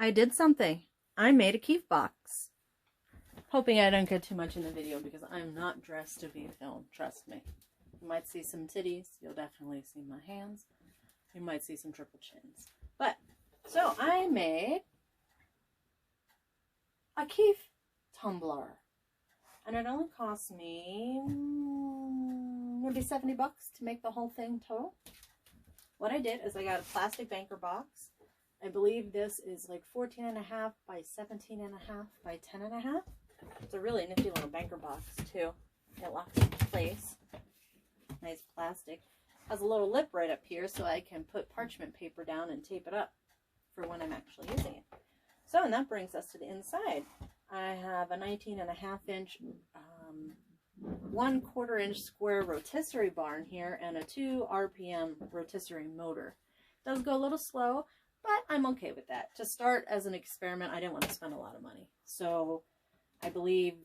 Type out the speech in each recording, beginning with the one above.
I did something. I made a Kief box. Hoping I don't get too much in the video because I'm not dressed to be filmed. Trust me. You might see some titties. You'll definitely see my hands. You might see some triple chins. But, so I made a Kief Tumbler. And it only cost me maybe 70 bucks to make the whole thing total. What I did is I got a plastic banker box. I believe this is like 14.5 by 17.5 by 10.5. It's a really nifty little banker box too. It locks in place. Nice plastic. Has a little lip right up here so I can put parchment paper down and tape it up for when I'm actually using it. So, and that brings us to the inside. I have a 19.5 inch, 1/4 inch square rotisserie bar in here and a 2 RPM rotisserie motor. It does go a little slow, but I'm okay with that. To start as an experiment, I didn't want to spend a lot of money. So I believe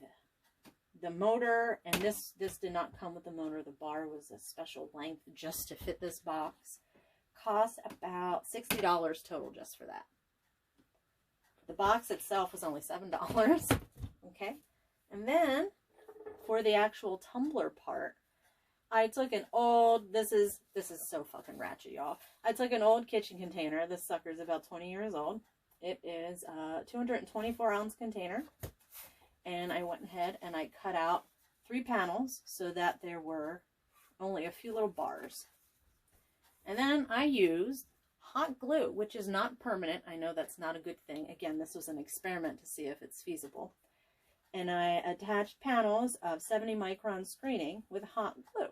the motor, and this did not come with the motor. The bar was a special length just to fit this box. Cost about $60 total just for that. The box itself was only $7. Okay. And then for the actual tumbler part, I took an old, this is so fucking ratchet, y'all. I took an old kitchen container. This sucker is about 20 years old. It is a 224 ounce container. And I went ahead and I cut out 3 panels so that there were only a few little bars. And then I used hot glue, which is not permanent. I know that's not a good thing. Again, this was an experiment to see if it's feasible. And I attached panels of 70 micron screening with hot glue.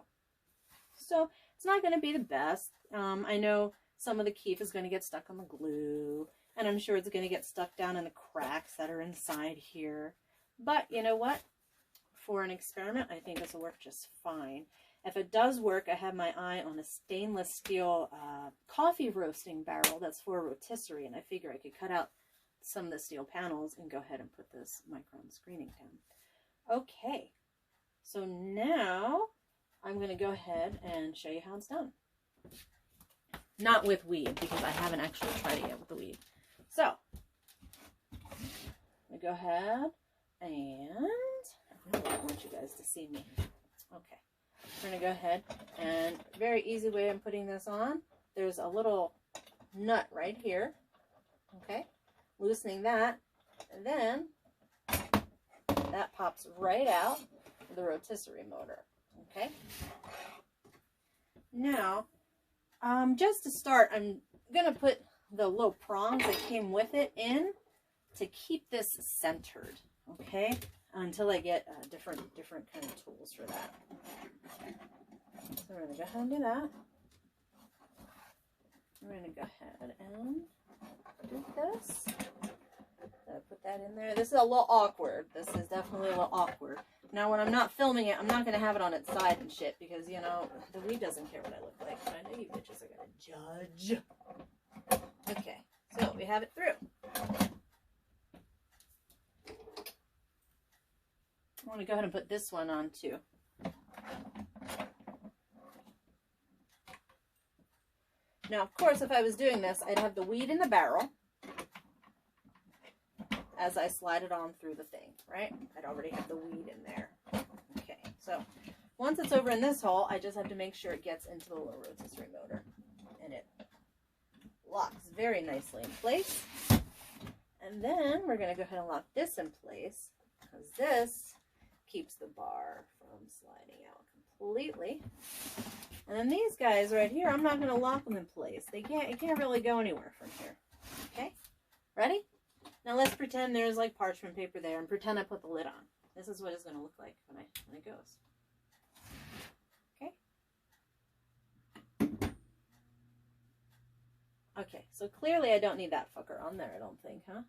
So it's not going to be the best. I know some of the Kief is going to get stuck on the glue, and I'm sure it's going to get stuck down in the cracks that are inside here. But you know what? For an experiment, I think this will work just fine. If it does work, I have my eye on a stainless steel coffee roasting barrel that's for a rotisserie, and I figure I could cut out some of the steel panels and go ahead and put this micron screening down. Okay, so now I'm going to go ahead and show you how it's done. Not with weed, because I haven't actually tried it yet with the weed. So, I'm going to go ahead and I really want you guys to see me. Okay, we're going to go ahead and very easy way I'm putting this on. There's a little nut right here. Okay, loosening that, and then that pops right out of the rotisserie motor. Okay, now just to start, I'm gonna put the little prongs that came with it in to keep this centered, okay, until I get different kind of tools for that. So we're gonna go ahead and do that. We're gonna go ahead and do this. Put that in there. This is a little awkward. This is definitely a little awkward. Now, when I'm not filming it, I'm not going to have it on its side and shit because, you know, the weed doesn't care what I look like. But I know you bitches are going to judge. Okay, so we have it through. I want to go ahead and put this one on too. Now, of course, if I was doing this, I'd have the weed in the barrel as I slide it on through the thing, right? I'd already have the weed in there. Okay, so once it's over in this hole, I just have to make sure it gets into the little rotisserie motor. And it locks very nicely in place. And then we're going to go ahead and lock this in place because this keeps the bar from sliding out completely. And then these guys right here, I'm not going to lock them in place. It can't really go anywhere from here. Okay, ready? Now let's pretend there's like parchment paper there and pretend I put the lid on. This is what it's going to look like when it goes. Okay. Okay, so clearly I don't need that fucker on there, I don't think, huh?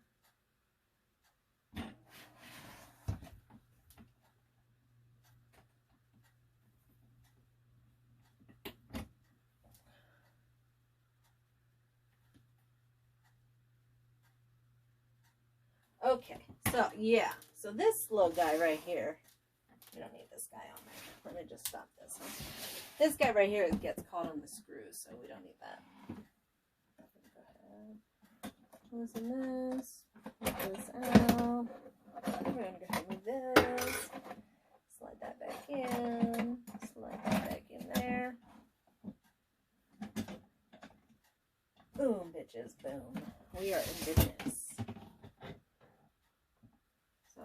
Okay, so yeah, so this little guy right here, we don't need this guy on there. Let me just stop this. Huh? This guy right here gets caught on the screws, so we don't need that. Go ahead. loosen this, put this out. We're going to go ahead with this. Slide that back in. Slide that back in there. Boom, bitches, boom. We are in business. So,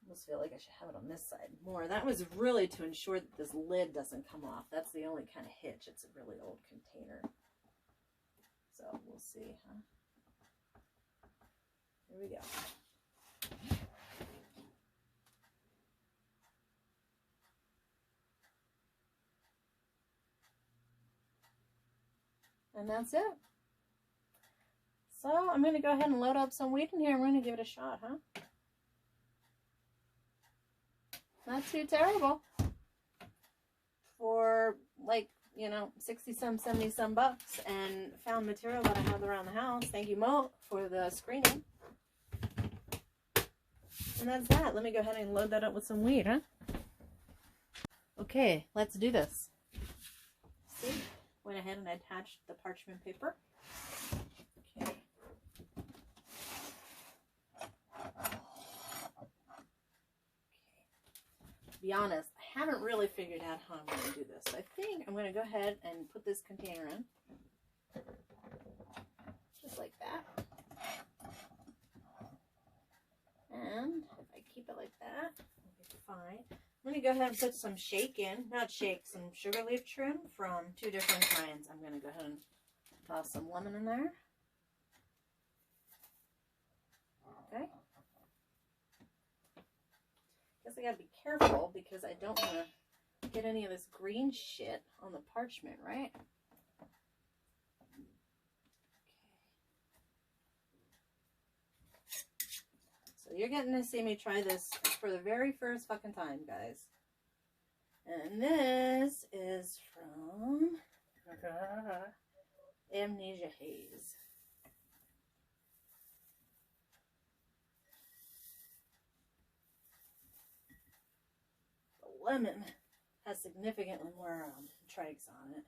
almost feel like I should have it on this side more. That was really to ensure that this lid doesn't come off. That's the only kind of hitch. It's a really old container. So, we'll see, huh? Here we go. And that's it. So I'm going to go ahead and load up some wheat in here. I'm going to give it a shot, huh? Not too terrible. For like, you know, 60 some, 70 some bucks and found material that I have around the house. Thank you, Mo, for the screening. And that's that. Let me go ahead and load that up with some wheat, huh? Okay, let's do this. See? Went ahead and attached the parchment paper. Okay. To be honest, I haven't really figured out how I'm going to do this. So I think I'm going to go ahead and put this container in. Just like that. And if I keep it like that, it'll be fine. I'm going to go ahead and put some some sugar leaf trim from 2 different kinds. I'm going to go ahead and toss some lemon in there. Okay. Guess I got to be careful because I don't want to get any of this green shit on the parchment, right? So you're getting to see me try this for the very first fucking time, guys. And this is from Amnesia Haze. The lemon has significantly more trikes on it.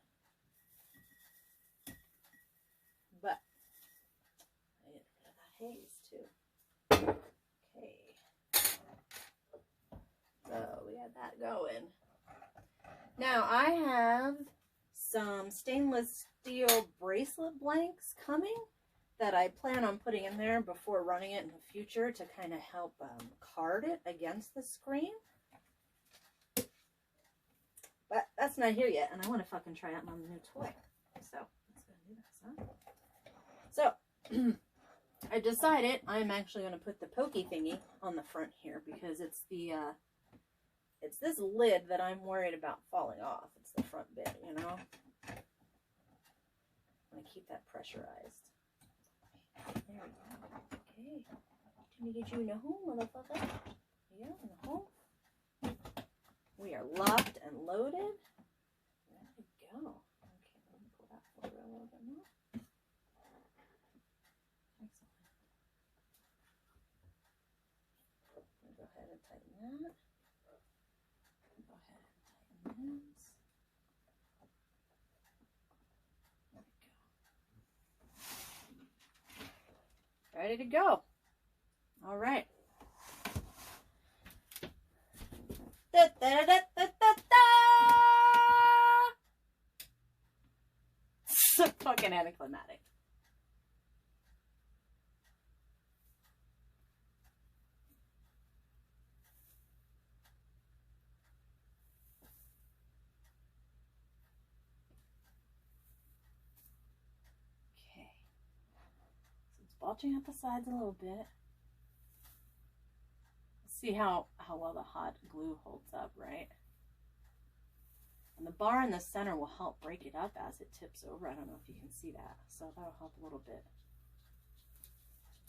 But I get rid of the haze too. Okay. So we got that going. Now I have some stainless steel bracelet blanks coming that I plan on putting in there before running it in the future to kind of help card it against the screen. But that's not here yet, and I want to fucking try out my new toy. So let's go do this, huh? So I decided I'm actually going to put the pokey thingy on the front here because it's the it's this lid that I'm worried about falling off. It's the front bit, you know. I'm going to keep that pressurized. There we go. Okay. Let me get you in the hole, motherfucker. Yeah, in the hole. We are locked and loaded. There we go. Okay, let me pull that forward a little bit more. Excellent. Go ahead and tighten that. Go ahead and tighten this. There we go. Ready to go. All right. Da, da, da, da, da, da. So fucking anticlimactic. Okay. So it's bulging at the sides a little bit. See how well the hot glue holds up, right? And the bar in the center will help break it up as it tips over. I don't know if you can see that. So that'll help a little bit.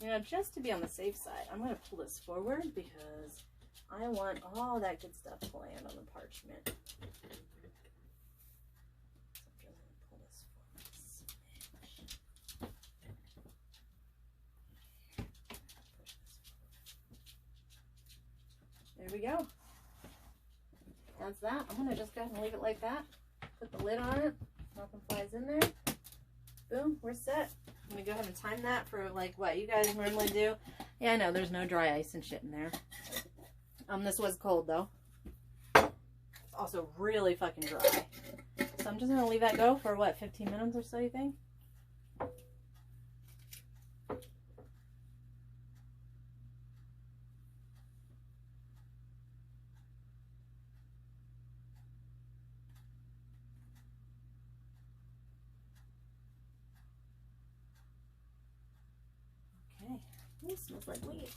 You know, just to be on the safe side, I'm going to pull this forward because I want all that good stuff to land on the parchment. So I'm just going to pull this forward a smidge. There we go. That's that. I'm going to just go ahead and leave it like that. Put the lid on it. Nothing flies in there. Boom, we're set. Let me go ahead and time that for like what you guys normally do. Yeah, I know there's no dry ice and shit in there. This was cold though. It's also really fucking dry. So I'm just gonna leave that go for what, 15 minutes or so, you think? Okay. Ooh, smells like weed.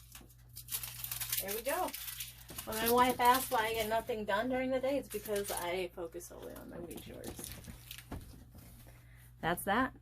There we go. When my wife asks why I get nothing done during the day, it's because I focus solely on my weed shorts. That's that.